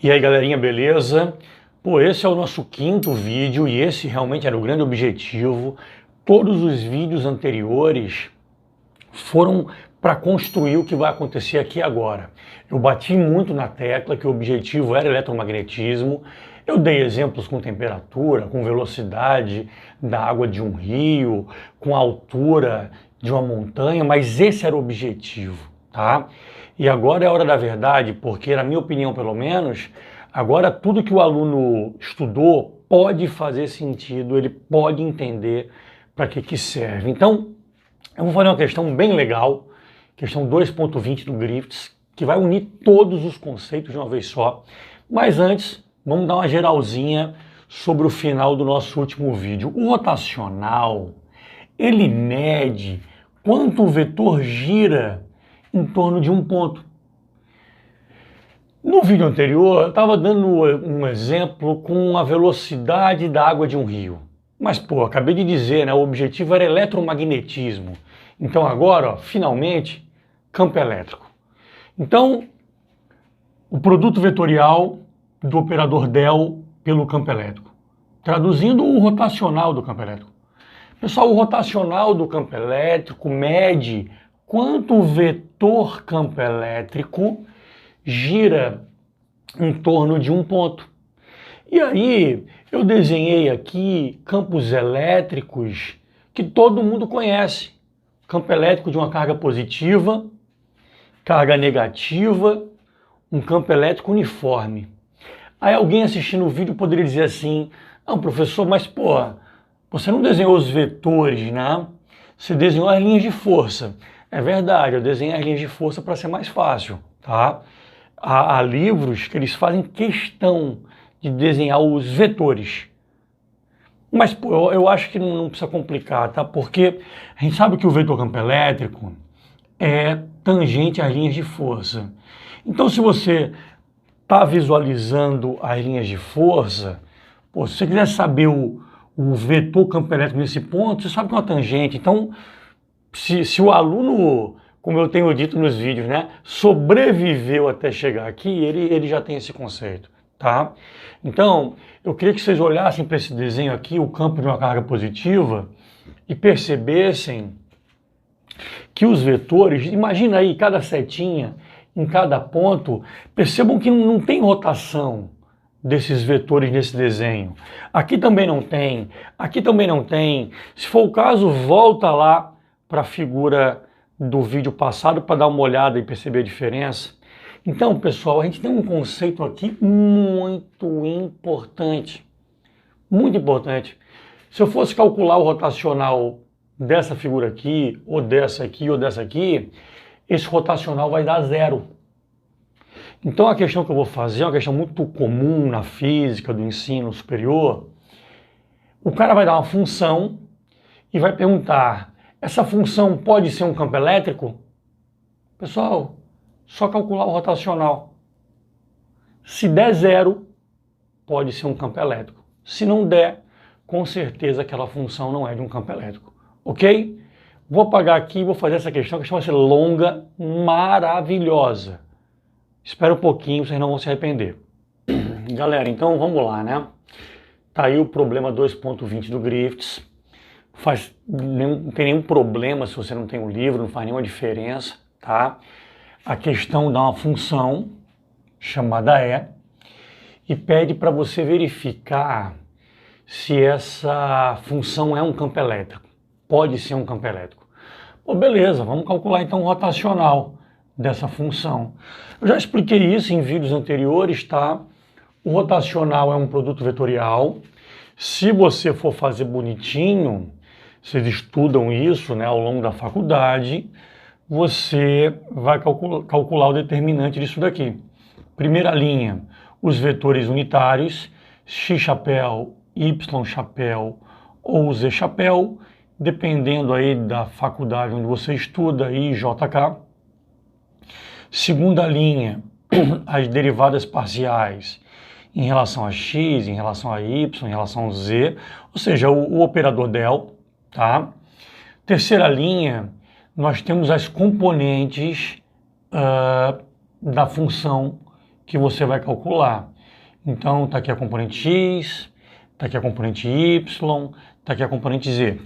E aí, galerinha, beleza? Pô, esse é o nosso quinto vídeo e esse realmente era o grande objetivo. Todos os vídeos anteriores foram para construir o que vai acontecer aqui agora. Eu bati muito na tecla que o objetivo era eletromagnetismo. Eu dei exemplos com temperatura, com velocidade da água de um rio, com a altura de uma montanha, mas esse era o objetivo, tá? E agora é a hora da verdade, porque, na minha opinião, pelo menos, agora tudo que o aluno estudou pode fazer sentido, ele pode entender para que serve. Então, eu vou fazer uma questão bem legal, questão 2.20 do Griffiths, que vai unir todos os conceitos de uma vez só. Mas antes, vamos dar uma geralzinha sobre o final do nosso último vídeo. O rotacional, ele mede quanto o vetor gira em torno de um ponto. No vídeo anterior, eu estava dando um exemplo com a velocidade da água de um rio. Mas, pô, acabei de dizer, né? O objetivo era eletromagnetismo. Então agora, ó, finalmente, campo elétrico. Então, o produto vetorial do operador del pelo campo elétrico. Traduzindo o rotacional do campo elétrico. Pessoal, o rotacional do campo elétrico mede quanto o vetor campo elétrico gira em torno de um ponto. E aí, eu desenhei aqui campos elétricos que todo mundo conhece. Campo elétrico de uma carga positiva, carga negativa, um campo elétrico uniforme. Aí alguém assistindo o vídeo poderia dizer assim, não, professor, mas pô, você não desenhou os vetores, né? Você desenhou as linhas de força. É verdade, eu desenhei as linhas de força para ser mais fácil, tá? Há livros que eles fazem questão de desenhar os vetores. Mas pô, eu acho que não precisa complicar, tá? Porque a gente sabe que o vetor campo elétrico é tangente às linhas de força. Então, se você está visualizando as linhas de força, pô, se você quiser saber o vetor campo elétrico nesse ponto, você sabe que é uma tangente. Então, se o aluno, como eu tenho dito nos vídeos, né, sobreviveu até chegar aqui, ele já tem esse conceito, tá? Então, eu queria que vocês olhassem para esse desenho aqui, o campo de uma carga positiva, e percebessem que os vetores, imagina aí cada setinha em cada ponto, percebam que não tem rotação desses vetores nesse desenho. Aqui também não tem, aqui também não tem. Se for o caso, volta lá para a figura do vídeo passado para dar uma olhada e perceber a diferença. Então, pessoal, a gente tem um conceito aqui muito importante. Muito importante. Se eu fosse calcular o rotacional dessa figura aqui, ou dessa aqui, ou dessa aqui, esse rotacional vai dar zero. Então, a questão que eu vou fazer é uma questão muito comum na física do ensino superior. O cara vai dar uma função e vai perguntar, essa função pode ser um campo elétrico? Pessoal, só calcular o rotacional. Se der zero, pode ser um campo elétrico. Se não der, com certeza aquela função não é de um campo elétrico. Ok? Vou apagar aqui e vou fazer essa questão. A questão vai ser longa, maravilhosa. Espera um pouquinho, vocês não vão se arrepender. Galera, então vamos lá, né? Tá aí o problema 2.20 do Griffiths. Não tem nenhum problema se você não tem o livro, não faz nenhuma diferença, tá? A questão dá uma função chamada e pede para você verificar se essa função é um campo elétrico. Pode ser um campo elétrico. Pô, beleza, vamos calcular então o rotacional dessa função. Eu já expliquei isso em vídeos anteriores, tá? O rotacional é um produto vetorial. Se você for fazer bonitinho, vocês estudam isso, né, ao longo da faculdade, você vai calcular o determinante disso daqui. Primeira linha, os vetores unitários, x chapéu, y chapéu ou z chapéu, dependendo aí da faculdade onde você estuda, I, J, K. Segunda linha, as derivadas parciais em relação a x, em relação a y, em relação a z, ou seja, o operador del, tá? Terceira linha, nós temos as componentes da função que você vai calcular. Então está aqui a componente x, está aqui a componente y, está aqui a componente z.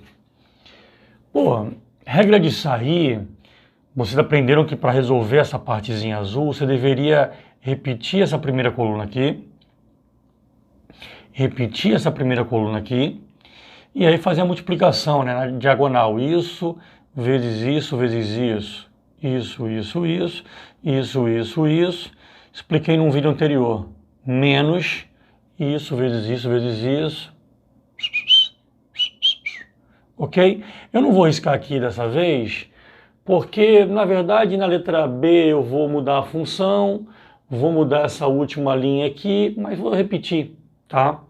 Pô, regra de sair, vocês aprenderam que para resolver essa partezinha azul, você deveria repetir essa primeira coluna aqui, repetir essa primeira coluna aqui, e aí fazer a multiplicação, né, na diagonal. Isso, vezes isso, vezes isso. Isso, isso, isso, isso, isso, isso. Expliquei num vídeo anterior. Menos isso, vezes isso, vezes isso. Ok? Eu não vou riscar aqui dessa vez, porque, na verdade, na letra B eu vou mudar a função, vou mudar essa última linha aqui, mas vou repetir, tá?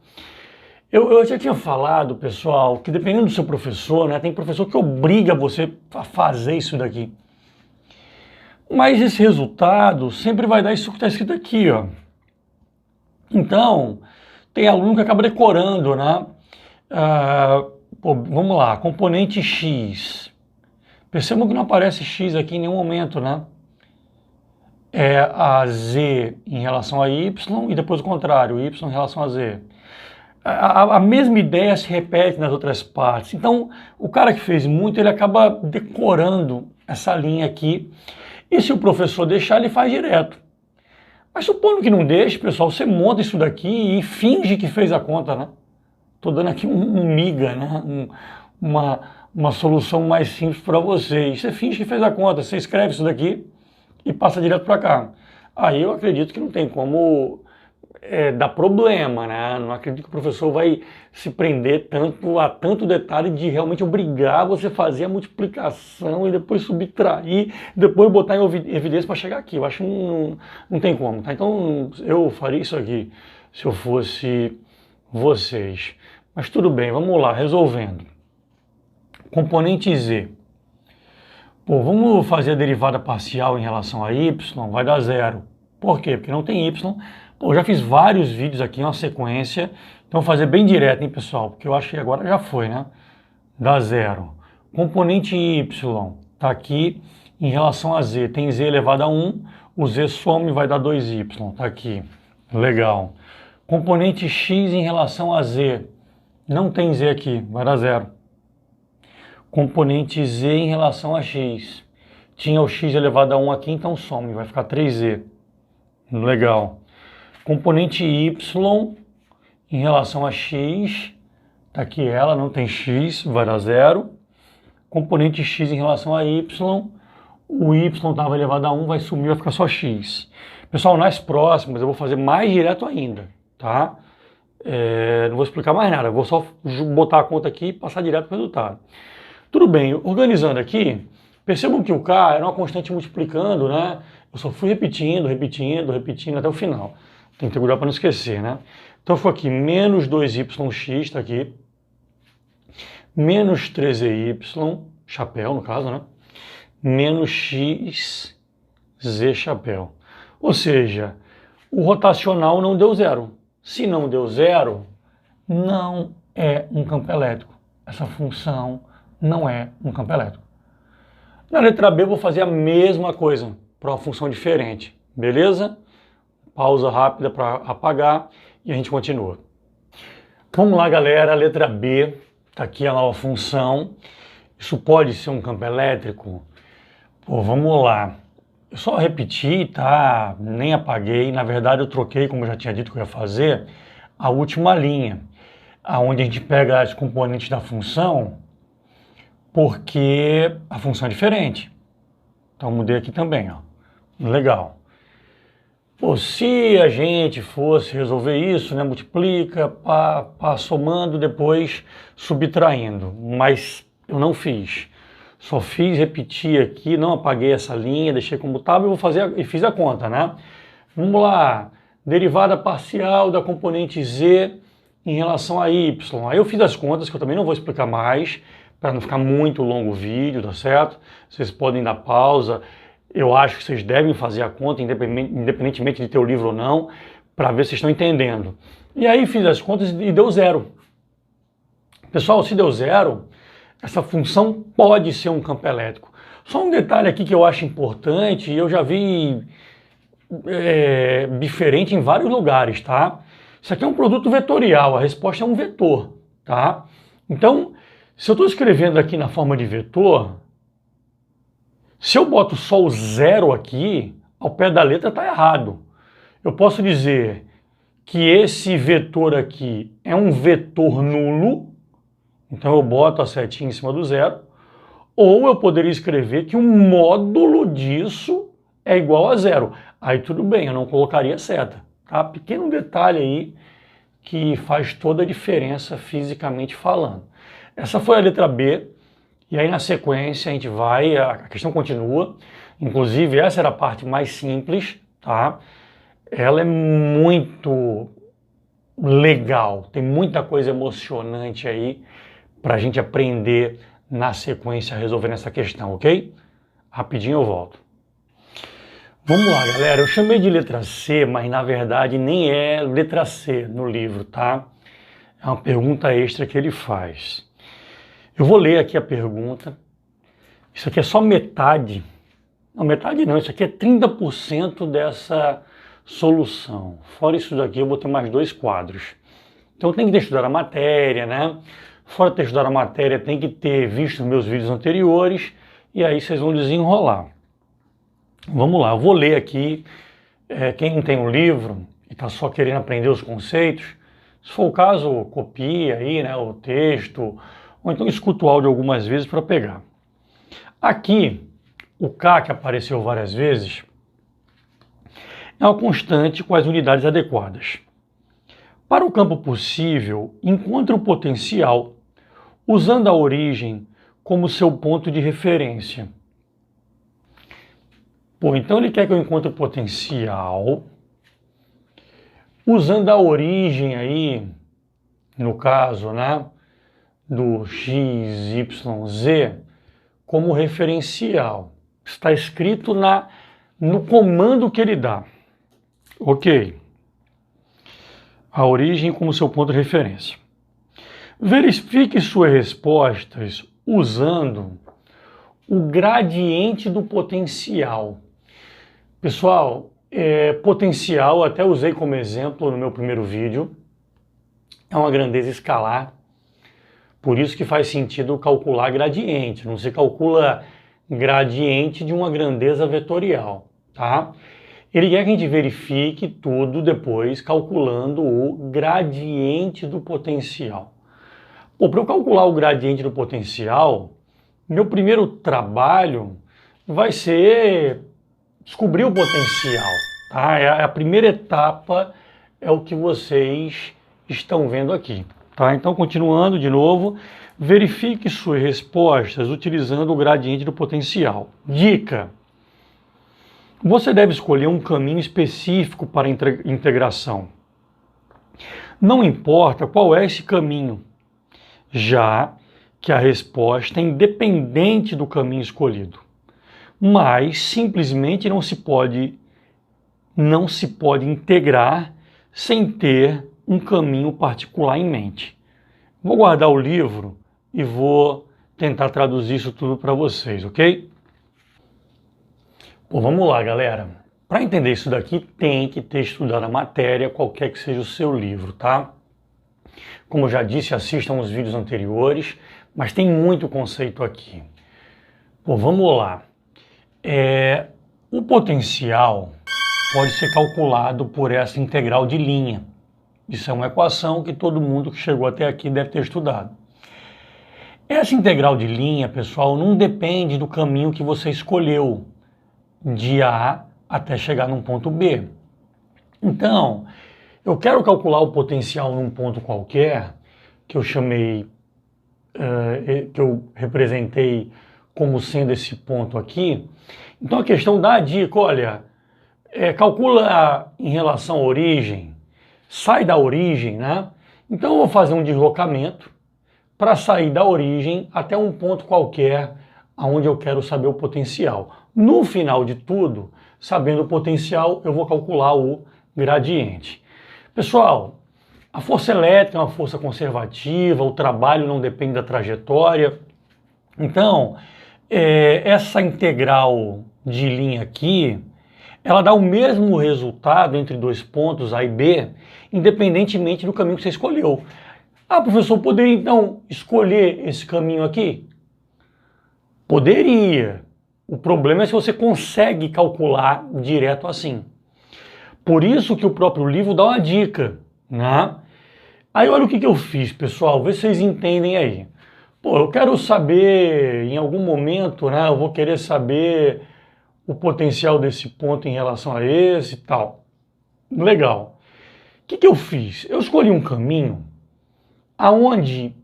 Eu já tinha falado, pessoal, que dependendo do seu professor, né, tem professor que obriga você a fazer isso daqui. Mas esse resultado sempre vai dar isso que está escrito aqui, ó. Então, tem aluno que acaba decorando, né? Pô, vamos lá, componente x. Percebam que não aparece x aqui em nenhum momento, né? É a z em relação a y e depois o contrário, y em relação a z. A mesma ideia se repete nas outras partes. Então, o cara que fez muito, ele acaba decorando essa linha aqui. E se o professor deixar, ele faz direto. Mas supondo que não deixe, pessoal, você monta isso daqui e finge que fez a conta, né? Estou dando aqui um miga, né? Uma solução mais simples para vocês. Você finge que fez a conta, você escreve isso daqui e passa direto para cá. Aí eu acredito que não tem como dar problema, né? Não acredito que o professor vai se prender a tanto detalhe de realmente obrigar você a fazer a multiplicação e depois subtrair, depois botar em evidência para chegar aqui. Eu acho que não tem como, tá? Então eu faria isso aqui se eu fosse vocês. Mas tudo bem, vamos lá, resolvendo. Componente z. Pô, vamos fazer a derivada parcial em relação a y, vai dar zero. Por quê? Porque não tem y. Pô, já fiz vários vídeos aqui, uma sequência. Então vou fazer bem direto, hein, pessoal? Porque eu acho que agora já foi, né? Dá zero. Componente y está aqui em relação a z. Tem z elevado a 1, o z some e vai dar 2y. Está aqui. Legal. Componente x em relação a z. Não tem z aqui, vai dar zero. Componente z em relação a x. Tinha o x elevado a 1 aqui, então some, vai ficar 3z. Legal. Componente y em relação a x, está aqui ela, não tem x, vai dar zero. Componente x em relação a y, o y estava elevado a 1, vai sumir, vai ficar só x. Pessoal, nas próximas eu vou fazer mais direto ainda, tá? Não vou explicar mais nada, vou só botar a conta aqui e passar direto para o resultado. Tudo bem, organizando aqui, percebam que o K era uma constante multiplicando, né? Eu só fui repetindo até o final. Tem que ter cuidado para não esquecer, né? Então foi aqui, menos 2yx, está aqui. Menos 13y, chapéu no caso, né? Menos x, z chapéu. Ou seja, o rotacional não deu zero. Se não deu zero, não é um campo elétrico. Essa função não é um campo elétrico. Na letra B eu vou fazer a mesma coisa, para uma função diferente. Beleza? Pausa rápida para apagar e a gente continua. Vamos lá, galera, letra B, está aqui a nova função. Isso pode ser um campo elétrico? Pô, vamos lá. Eu só repeti, tá? Nem apaguei. Na verdade, eu troquei, como eu já tinha dito que eu ia fazer, a última linha, aonde a gente pega as componentes da função, porque a função é diferente. Então, mudei aqui também, ó. Legal. Pô, se a gente fosse resolver isso, né, multiplica, pá, somando, depois subtraindo, mas eu não fiz. Só fiz repetir aqui, não apaguei essa linha, deixei como estava e fiz a conta, né? Vamos lá, derivada parcial da componente z em relação a y. Aí eu fiz as contas, que eu também não vou explicar mais, para não ficar muito longo o vídeo, tá certo? Vocês podem dar pausa. Eu acho que vocês devem fazer a conta, independentemente de ter o livro ou não, para ver se estão entendendo. E aí fiz as contas e deu zero. Pessoal, se deu zero, essa função pode ser um campo elétrico. Só um detalhe aqui que eu acho importante, eu já vi diferente em vários lugares, tá? Isso aqui é um produto vetorial, a resposta é um vetor, tá? Então, se eu estou escrevendo aqui na forma de vetor, se eu boto só o zero aqui, ao pé da letra está errado. Eu posso dizer que esse vetor aqui é um vetor nulo, então eu boto a setinha em cima do zero, ou eu poderia escrever que o módulo disso é igual a zero. Aí tudo bem, eu não colocaria seta, tá? Pequeno detalhe aí que faz toda a diferença fisicamente falando. Essa foi a letra B, e aí na sequência a gente vai, a questão continua, inclusive essa era a parte mais simples, tá? Ela é muito legal, tem muita coisa emocionante aí para a gente aprender na sequência resolvendo essa questão, ok? Rapidinho eu volto. Vamos lá, galera, eu chamei de letra C, mas na verdade nem é letra C no livro, tá? É uma pergunta extra que ele faz. Eu vou ler aqui a pergunta. Isso aqui é só metade. Não, metade não, isso aqui é 30% dessa solução. Fora isso daqui, eu vou ter mais 2 quadros. Então tem que ter estudado a matéria, né? Fora ter estudado a matéria, tem que ter visto meus vídeos anteriores e aí vocês vão desenrolar. Vamos lá, eu vou ler aqui. Quem não tem um livro e está só querendo aprender os conceitos, se for o caso, copia aí, né, o texto, ou então escuta o áudio algumas vezes para pegar. Aqui, o K, que apareceu várias vezes, é uma constante com as unidades adequadas. Para o campo possível, encontre o potencial usando a origem como seu ponto de referência. Pô, então ele quer que eu encontre o potencial usando a origem aí, no caso, né, do x, y, z, como referencial. Está escrito no comando que ele dá. Ok. A origem como seu ponto de referência. Verifique suas respostas usando o gradiente do potencial. Pessoal, potencial, até usei como exemplo no meu primeiro vídeo, é uma grandeza escalar, por isso que faz sentido calcular gradiente, não se calcula gradiente de uma grandeza vetorial, tá? Ele quer que a gente verifique tudo depois calculando o gradiente do potencial. Para eu calcular o gradiente do potencial, meu primeiro trabalho vai ser descobrir o potencial, tá? A primeira etapa é o que vocês estão vendo aqui, tá? Então, continuando de novo, verifique suas respostas utilizando o gradiente do potencial. Dica: você deve escolher um caminho específico para a integração. Não importa qual é esse caminho, já que a resposta é independente do caminho escolhido. Mas simplesmente não se pode integrar sem ter um caminho particular em mente. Vou guardar o livro e vou tentar traduzir isso tudo para vocês, ok? Bom, vamos lá, galera. Para entender isso daqui, tem que ter estudado a matéria, qualquer que seja o seu livro, tá? Como eu já disse, assistam os vídeos anteriores, mas tem muito conceito aqui. Bom, vamos lá. O potencial pode ser calculado por essa integral de linha. Isso é uma equação que todo mundo que chegou até aqui deve ter estudado. Essa integral de linha, pessoal, não depende do caminho que você escolheu, de A até chegar num ponto B. Então, eu quero calcular o potencial num ponto qualquer, que eu chamei, que eu representei como sendo esse ponto aqui. Então a questão dá a dica, olha, calcula em relação à origem, sai da origem, né? Então eu vou fazer um deslocamento para sair da origem até um ponto qualquer onde eu quero saber o potencial. No final de tudo, sabendo o potencial, eu vou calcular o gradiente. Pessoal, a força elétrica é uma força conservativa, o trabalho não depende da trajetória. Então, essa integral de linha aqui ela dá o mesmo resultado entre dois pontos A e B, independentemente do caminho que você escolheu. Ah, professor, poderia então escolher esse caminho aqui? Poderia. O problema é se você consegue calcular direto assim. Por isso que o próprio livro dá uma dica, né? Aí olha o que eu fiz, pessoal, vê se vocês entendem aí. Pô, eu quero saber, em algum momento, né, eu vou querer saber o potencial desse ponto em relação a esse e tal. Legal. O que eu fiz? Eu escolhi um caminho aonde,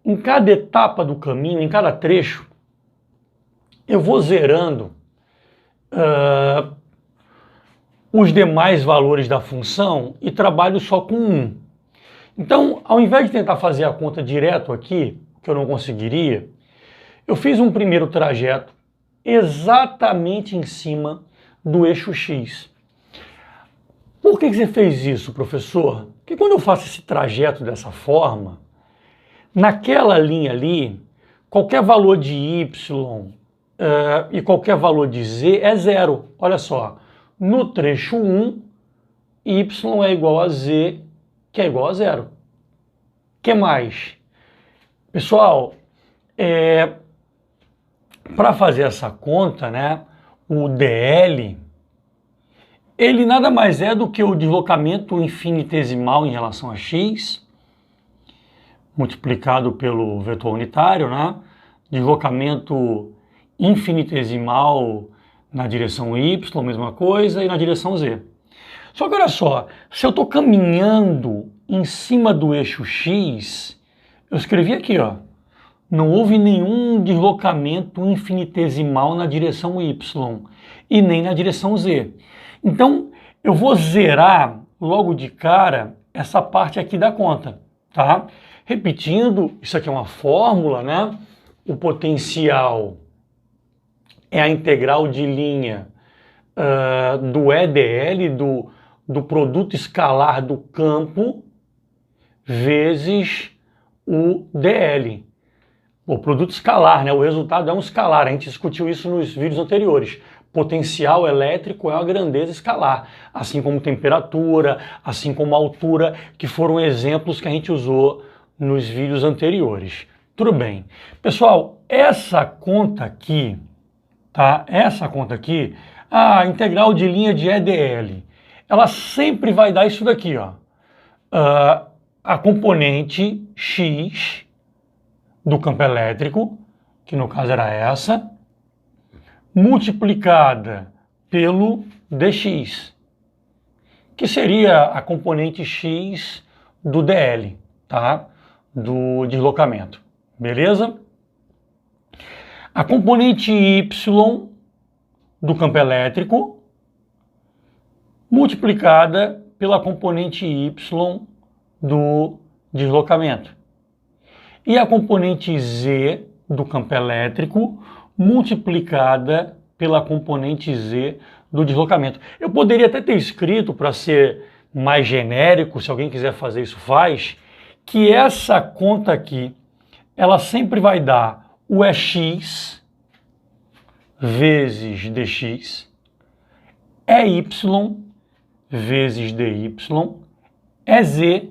em cada etapa do caminho, em cada trecho, eu vou zerando os demais valores da função e trabalho só com um. Então, ao invés de tentar fazer a conta direto aqui, que eu não conseguiria, eu fiz um primeiro trajeto exatamente em cima do eixo X. Por que você fez isso, professor? Porque quando eu faço esse trajeto dessa forma, naquela linha ali, qualquer valor de y e qualquer valor de z é zero. Olha só, no trecho 1, y é igual a z, que é igual a zero. O que mais? Pessoal, para fazer essa conta, né, o dl, ele nada mais é do que o deslocamento infinitesimal em relação a x, multiplicado pelo vetor unitário, né, deslocamento infinitesimal na direção y, mesma coisa, e na direção z. Só que olha só, se eu estou caminhando em cima do eixo x, eu escrevi aqui, ó, não houve nenhum deslocamento infinitesimal na direção y e nem na direção z. Então, eu vou zerar logo de cara essa parte aqui da conta, tá? Repetindo, isso aqui é uma fórmula, né? O potencial é a integral de linha do EDL, do produto escalar do campo, vezes o DL. O produto escalar, né? O resultado é um escalar. A gente discutiu isso nos vídeos anteriores. Potencial elétrico é uma grandeza escalar, assim como temperatura, assim como altura, que foram exemplos que a gente usou nos vídeos anteriores. Tudo bem. Pessoal, essa conta aqui, tá? Essa conta aqui, a integral de linha de EDL, ela sempre vai dar isso daqui, ó. A componente x do campo elétrico, que no caso era essa, multiplicada pelo dx, que seria a componente x do dl, tá? Do deslocamento, beleza? A componente y do campo elétrico multiplicada pela componente y do deslocamento. E a componente z do campo elétrico multiplicada pela componente z do deslocamento. Eu poderia até ter escrito, para ser mais genérico, se alguém quiser fazer isso, faz, que essa conta aqui, ela sempre vai dar o EX vezes dx, EY vezes dy, EZ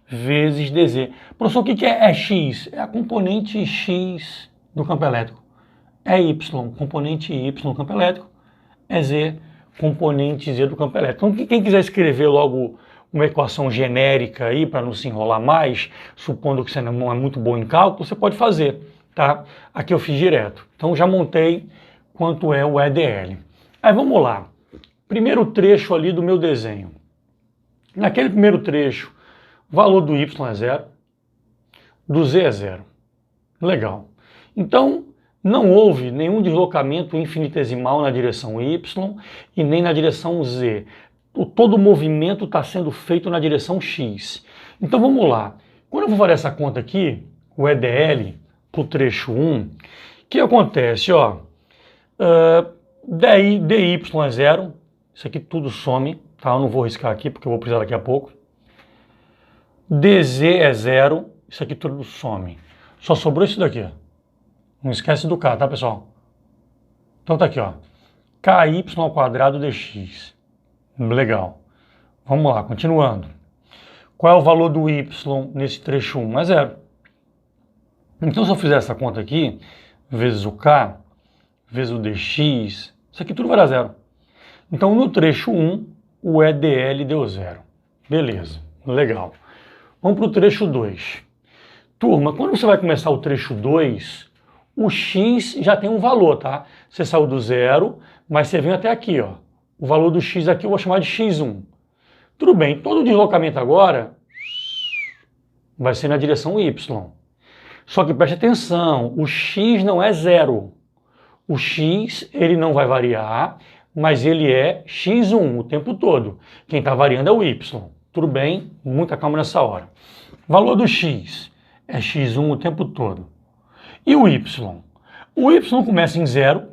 vezes dz. Professor, o que é x? É a componente x do campo elétrico. É y, componente y do campo elétrico. É z, componente z do campo elétrico. Então, quem quiser escrever logo uma equação genérica aí, para não se enrolar mais, supondo que você não é muito bom em cálculo, você pode fazer, tá? Aqui eu fiz direto. Então, já montei quanto é o EDL. Aí, vamos lá. Primeiro trecho ali do meu desenho. Naquele primeiro trecho, o valor do y é zero, do z é zero. Legal. Então, não houve nenhum deslocamento infinitesimal na direção y e nem na direção z. Todo o movimento está sendo feito na direção x. Então, vamos lá. Quando eu vou fazer essa conta aqui, o EDL, para o trecho 1, o que acontece? Ó, dy é zero, isso aqui tudo some, tá? Eu não vou riscar aqui porque eu vou precisar daqui a pouco. dz é zero, isso aqui tudo some. Só sobrou isso daqui, ó. Não esquece do k, tá, pessoal? Então tá aqui, ó. ky ao quadrado dx. Legal. Vamos lá, continuando. Qual é o valor do y nesse trecho 1? É zero. Então, se eu fizer essa conta aqui, vezes o k, vezes o dx, isso aqui tudo vai dar zero. Então, no trecho 1, o EDL deu zero. Beleza, legal. Vamos para o trecho 2. Turma, quando você vai começar o trecho 2, o x já tem um valor, tá? Você saiu do zero, mas você vem até aqui, ó. O valor do x aqui eu vou chamar de x1. Tudo bem, todo o deslocamento agora vai ser na direção y. Só que preste atenção, o x não é zero. O x, ele não vai variar, mas ele é x1 o tempo todo. Quem está variando é o y. Tudo bem? Muita calma nessa hora. O valor do x é x1 o tempo todo. E o y? O y começa em zero,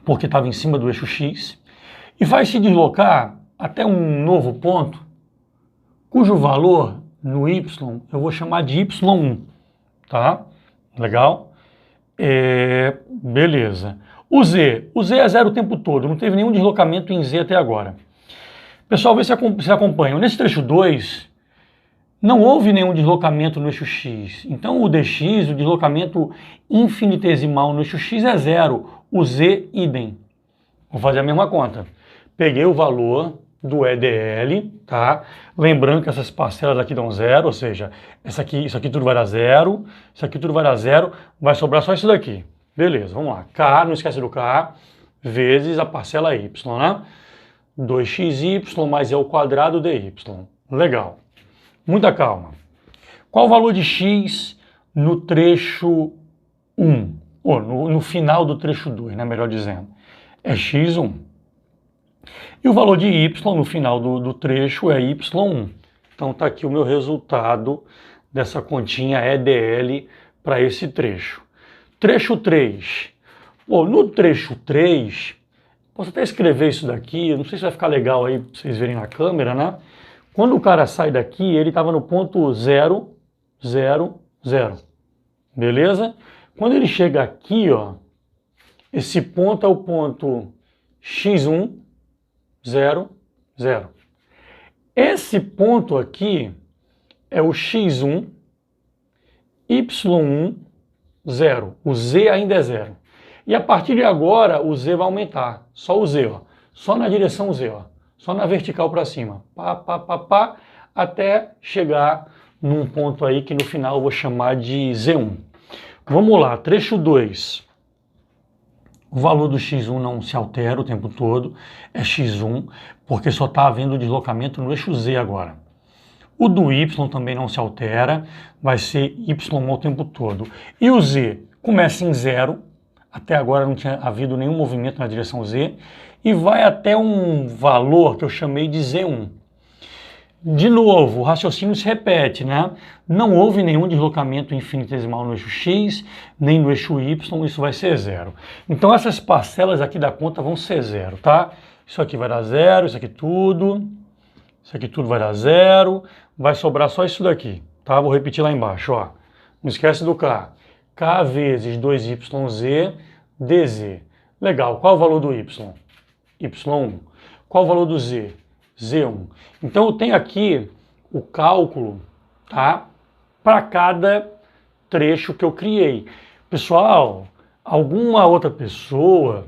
porque estava em cima do eixo x, e vai se deslocar até um novo ponto, cujo valor no y eu vou chamar de y1. Tá? Legal? Beleza. O z é zero o tempo todo, não teve nenhum deslocamento em z até agora. Pessoal, vê se vocês acompanham. Nesse trecho 2, não houve nenhum deslocamento no eixo x. Então o dx, o deslocamento infinitesimal no eixo x é zero. O z, idem. Vou fazer a mesma conta. Peguei o valor do EDL, tá? Lembrando que essas parcelas aqui dão zero, ou seja, isso aqui tudo vai dar zero, isso aqui tudo vai dar zero, vai sobrar só isso daqui. Beleza, vamos lá. K, não esquece do K, vezes a parcela y, né? 2xy mais é o quadrado dy. Legal. Muita calma. Qual o valor de x no trecho 1? Ou no final do trecho 2, né? Melhor dizendo. É x1. E o valor de y no final do trecho é y1. Então está aqui o meu resultado dessa continha EDL para esse trecho. Trecho 3. Bom, no trecho 3, posso até escrever isso daqui, não sei se vai ficar legal aí para vocês verem na câmera, né? Quando o cara sai daqui, ele estava no ponto 0, 0, 0. Beleza? Quando ele chega aqui, ó, esse ponto é o ponto x1, 0, 0. Esse ponto aqui é o x1, y1, 0. O z ainda é 0. E a partir de agora, o z vai aumentar. Só o z, ó. Só na direção z, ó. Só na vertical para cima. Pá, pá, pá, pá, até chegar num ponto aí que no final eu vou chamar de z1. Vamos lá, trecho 2. O valor do x1 não se altera o tempo todo, é x1, porque só está havendo deslocamento no eixo z agora. O do y também não se altera, vai ser y o tempo todo. E o z começa em 0, até agora não tinha havido nenhum movimento na direção z, e vai até um valor que eu chamei de z1. De novo, o raciocínio se repete, né? Não houve nenhum deslocamento infinitesimal no eixo x, nem no eixo y, isso vai ser 0. Então essas parcelas aqui da conta vão ser 0, tá? Isso aqui vai dar 0, isso aqui tudo vai dar 0, vai sobrar só isso daqui, tá? Vou repetir lá embaixo, ó. Não esquece do k. K vezes 2yz dz. Legal, qual o valor do y? y1. Qual o valor do z? Z1. Então eu tenho aqui o cálculo, tá? Para cada trecho que eu criei. Pessoal, alguma outra pessoa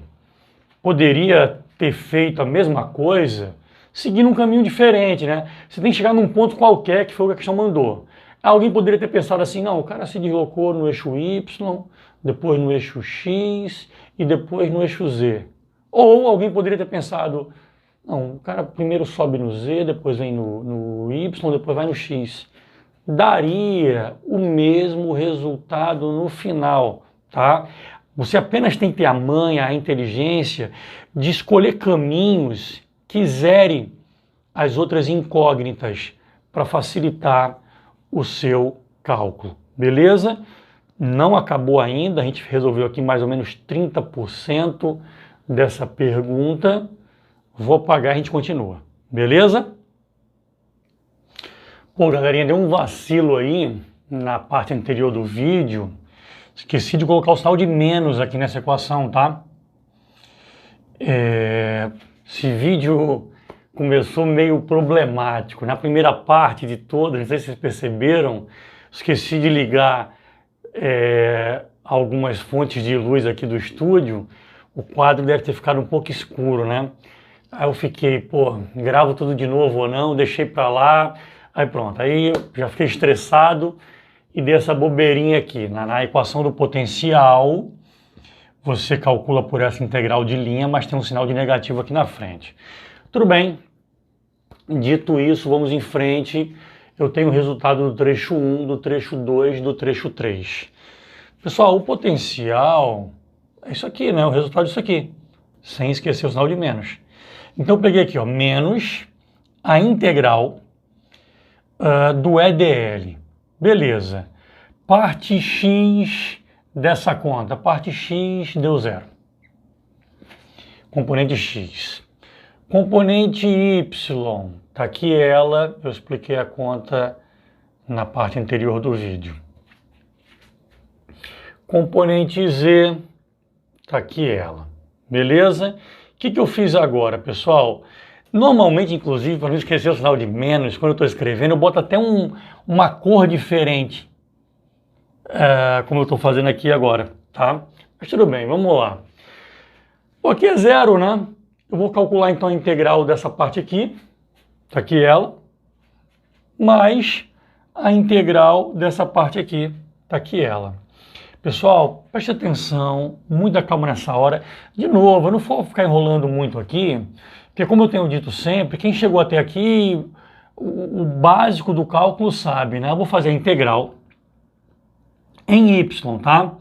poderia ter feito a mesma coisa seguindo um caminho diferente, né? Você tem que chegar num ponto qualquer que foi o que a questão mandou. Alguém poderia ter pensado assim, não, o cara se deslocou no eixo Y, depois no eixo X e depois no eixo Z. Ou alguém poderia ter pensado, não, o cara primeiro sobe no Z, depois vem no Y, depois vai no X. Daria o mesmo resultado no final, tá? Você apenas tem que ter a manha, a inteligência de escolher caminhos que zerem as outras incógnitas para facilitar o seu cálculo, beleza? Não acabou ainda, a gente resolveu aqui mais ou menos 30% dessa pergunta. Vou apagar e a gente continua, beleza? Pô, galerinha, deu um vacilo aí na parte anterior do vídeo. Esqueci de colocar o sinal de menos aqui nessa equação, tá? Esse vídeo começou meio problemático. Na primeira parte de todas, não sei se vocês perceberam, esqueci de ligar algumas fontes de luz aqui do estúdio. O quadro deve ter ficado um pouco escuro, né? Aí eu fiquei, pô, gravo tudo de novo ou não, deixei pra lá, aí pronto. Aí eu já fiquei estressado e dei essa bobeirinha aqui. Na equação do potencial, você calcula por essa integral de linha, mas tem um sinal de negativo aqui na frente. Tudo bem. Dito isso, vamos em frente. Eu tenho o resultado do trecho 1, do trecho 2, do trecho 3. Pessoal, o potencial é isso aqui, né? O resultado disso aqui, sem esquecer o sinal de menos. Então eu peguei aqui, ó, menos a integral do EDL. Beleza. Parte x dessa conta. Parte x deu zero. Componente x. Componente y. Tá aqui ela. Eu expliquei a conta na parte anterior do vídeo. Componente z. Tá aqui ela. Beleza? O que eu fiz agora, pessoal? Normalmente, inclusive, para não esquecer o sinal de menos, quando eu estou escrevendo, eu boto até uma cor diferente, como eu estou fazendo aqui agora, tá? Mas tudo bem, vamos lá. Pô, aqui é zero, né? Eu vou calcular então a integral dessa parte aqui, tá aqui ela, mais a integral dessa parte aqui, tá aqui ela. Pessoal, preste atenção, muita calma nessa hora. De novo, eu não vou ficar enrolando muito aqui, porque como eu tenho dito sempre, quem chegou até aqui, o básico do cálculo sabe, né? Eu vou fazer a integral em y, tá?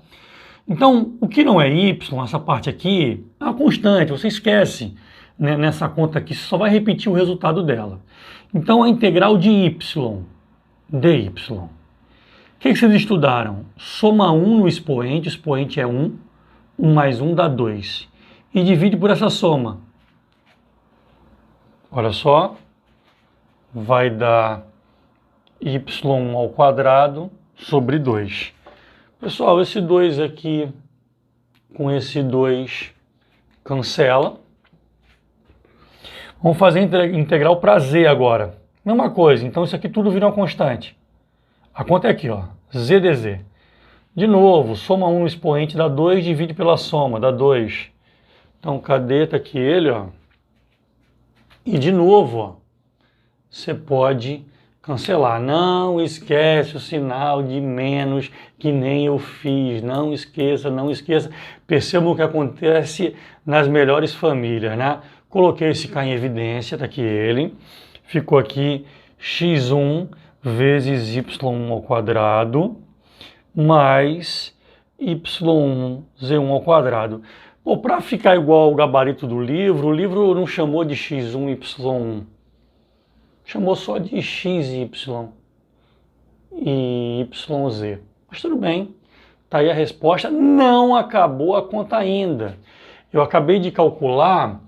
Então, o que não é y, essa parte aqui, é uma constante, você esquece, né? Nessa conta aqui, você só vai repetir o resultado dela. Então, a integral de y, dy. O que vocês estudaram? Soma 1 no expoente, o expoente é 1, 1 mais 1 dá 2. E divide por essa soma. Olha só, vai dar y ao quadrado sobre 2. Pessoal, esse 2 aqui com esse 2 cancela. Vamos fazer integral para z agora. Mesma coisa, então isso aqui tudo vira uma constante. A conta é aqui, ó, z dz. De novo, soma 1 no expoente dá 2, divide pela soma, dá 2. Então, cadê? Tá aqui ele, ó. E de novo, ó, você pode cancelar. Não esquece o sinal de menos, que nem eu fiz. Não esqueça, não esqueça. Percebam o que acontece nas melhores famílias, né? Coloquei esse cá em evidência, tá aqui ele. Ficou aqui x1 vezes y1 ao quadrado mais y1 z1 ao quadrado. Para ficar igual ao gabarito do livro, o livro não chamou de x1, y1, chamou só de xy e yz. Mas tudo bem, tá aí a resposta. Não acabou a conta ainda. Eu acabei de calcular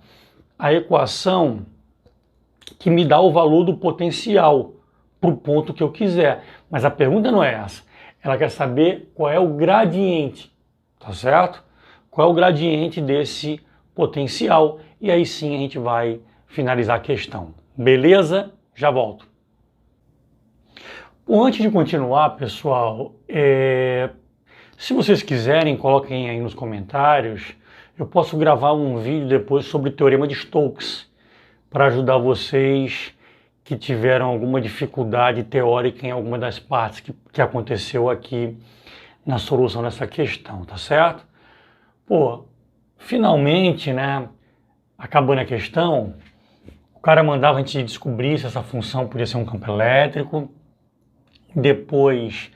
a equação que me dá o valor do potencial para o ponto que eu quiser. Mas a pergunta não é essa. Ela quer saber qual é o gradiente, tá certo? Qual é o gradiente desse potencial. E aí sim a gente vai finalizar a questão. Beleza? Já volto. Bom, antes de continuar, pessoal, se vocês quiserem, coloquem aí nos comentários. Eu posso gravar um vídeo depois sobre o Teorema de Stokes para ajudar vocês que tiveram alguma dificuldade teórica em alguma das partes que aconteceu aqui na solução dessa questão, tá certo? Pô, finalmente, né, acabando a questão, o cara mandava a gente descobrir se essa função podia ser um campo elétrico, depois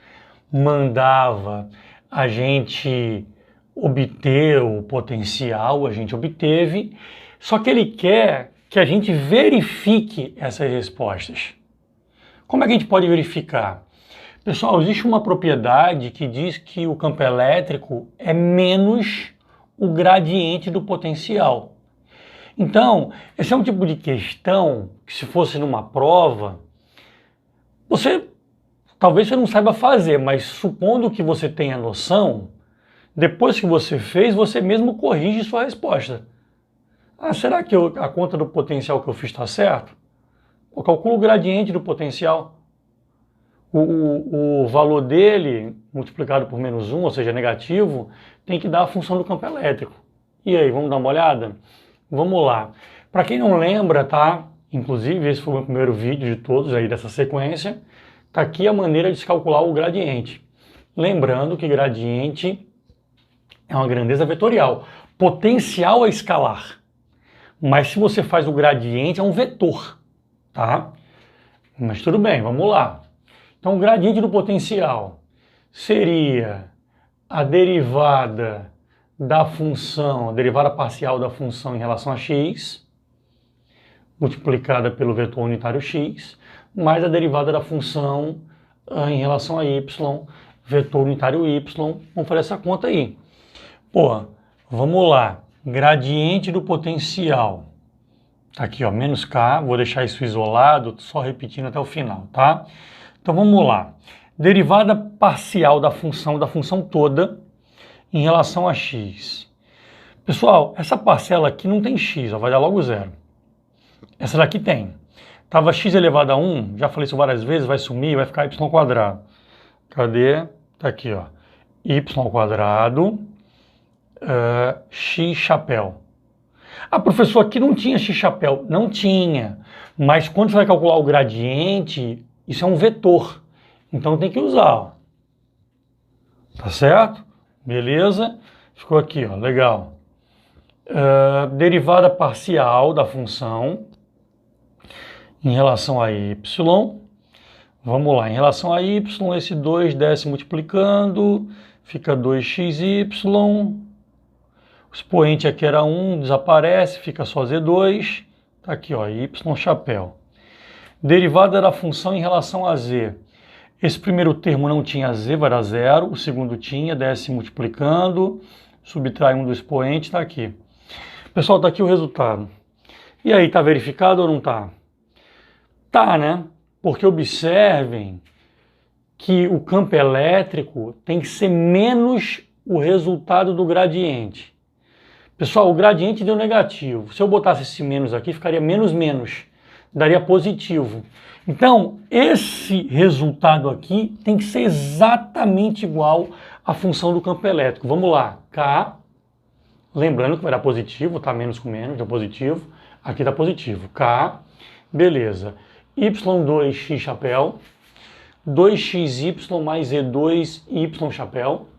mandava a gente obter o potencial, a gente obteve, só que ele quer que a gente verifique essas respostas. Como é que a gente pode verificar? Pessoal, existe uma propriedade que diz que o campo elétrico é menos o gradiente do potencial. Então, esse é um tipo de questão que, se fosse numa prova, talvez você não saiba fazer, mas supondo que você tenha noção, depois que você fez, você mesmo corrige sua resposta. Ah, será que a conta do potencial que eu fiz está certo? Eu calculo o gradiente do potencial. O valor dele, multiplicado por menos 1, ou seja, negativo, tem que dar a função do campo elétrico. E aí, vamos dar uma olhada? Vamos lá. Para quem não lembra, tá? Inclusive, esse foi o meu primeiro vídeo de todos aí dessa sequência. Tá aqui a maneira de se calcular o gradiente. Lembrando que gradiente é uma grandeza vetorial. Potencial é escalar. Mas se você faz o gradiente, é um vetor, tá? Mas tudo bem, vamos lá. Então, o gradiente do potencial seria a derivada da função, a derivada parcial da função em relação a x, multiplicada pelo vetor unitário x, mais a derivada da função em relação a y, vetor unitário y. Vamos fazer essa conta aí. Pô, vamos lá. Gradiente do potencial. Tá aqui, ó, menos k. Vou deixar isso isolado, só repetindo até o final, tá? Então vamos lá. Derivada parcial da função toda em relação a x. Pessoal, essa parcela aqui não tem x, ó, vai dar logo zero. Essa daqui tem. Tava x elevado a 1, já falei isso várias vezes, vai sumir, vai ficar y quadrado. Cadê? Tá aqui, ó. Y quadrado, x chapéu. Ah, professor, aqui não tinha x chapéu. Não tinha. Mas quando você vai calcular o gradiente, isso é um vetor. Então tem que usar, ó. Tá certo? Beleza? Ficou aqui, ó. Legal. Derivada parcial da função em relação a y. Vamos lá, em relação a y, esse 2 desce multiplicando, fica 2xy. O expoente aqui era 1, desaparece, fica só z2. Tá aqui, ó, y chapéu. Derivada da função em relação a z. Esse primeiro termo não tinha z, vai dar 0. O segundo tinha, desce multiplicando, subtrai 1 do expoente, tá aqui. Pessoal, tá aqui o resultado. E aí, tá verificado ou não tá? Tá, né? Porque observem que o campo elétrico tem que ser menos o resultado do gradiente. Pessoal, o gradiente deu negativo. Se eu botasse esse menos aqui, ficaria menos menos. Daria positivo. Então, esse resultado aqui tem que ser exatamente igual à função do campo elétrico. Vamos lá. K, lembrando que vai dar positivo, tá? Menos com menos, deu positivo. Aqui dá positivo. K, beleza. Y2x chapéu, 2xy mais z2y chapéu,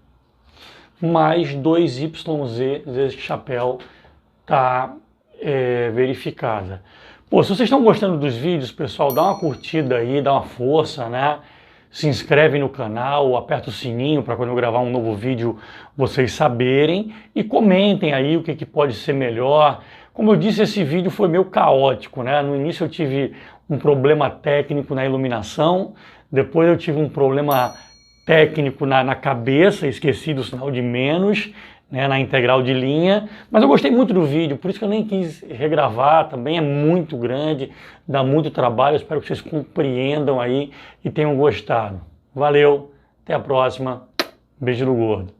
mais 2yz, z chapéu, tá verificada. Pô, se vocês estão gostando dos vídeos, pessoal, dá uma curtida aí, dá uma força, né? Se inscreve no canal, aperta o sininho para quando eu gravar um novo vídeo vocês saberem e comentem aí o que pode ser melhor. Como eu disse, esse vídeo foi meio caótico, né? No início eu tive um problema técnico na iluminação, depois eu tive um problema técnico na cabeça, esqueci do sinal de menos, né, na integral de linha, mas eu gostei muito do vídeo, por isso que eu nem quis regravar, também é muito grande, dá muito trabalho, espero que vocês compreendam aí e tenham gostado. Valeu, até a próxima, beijo no gordo.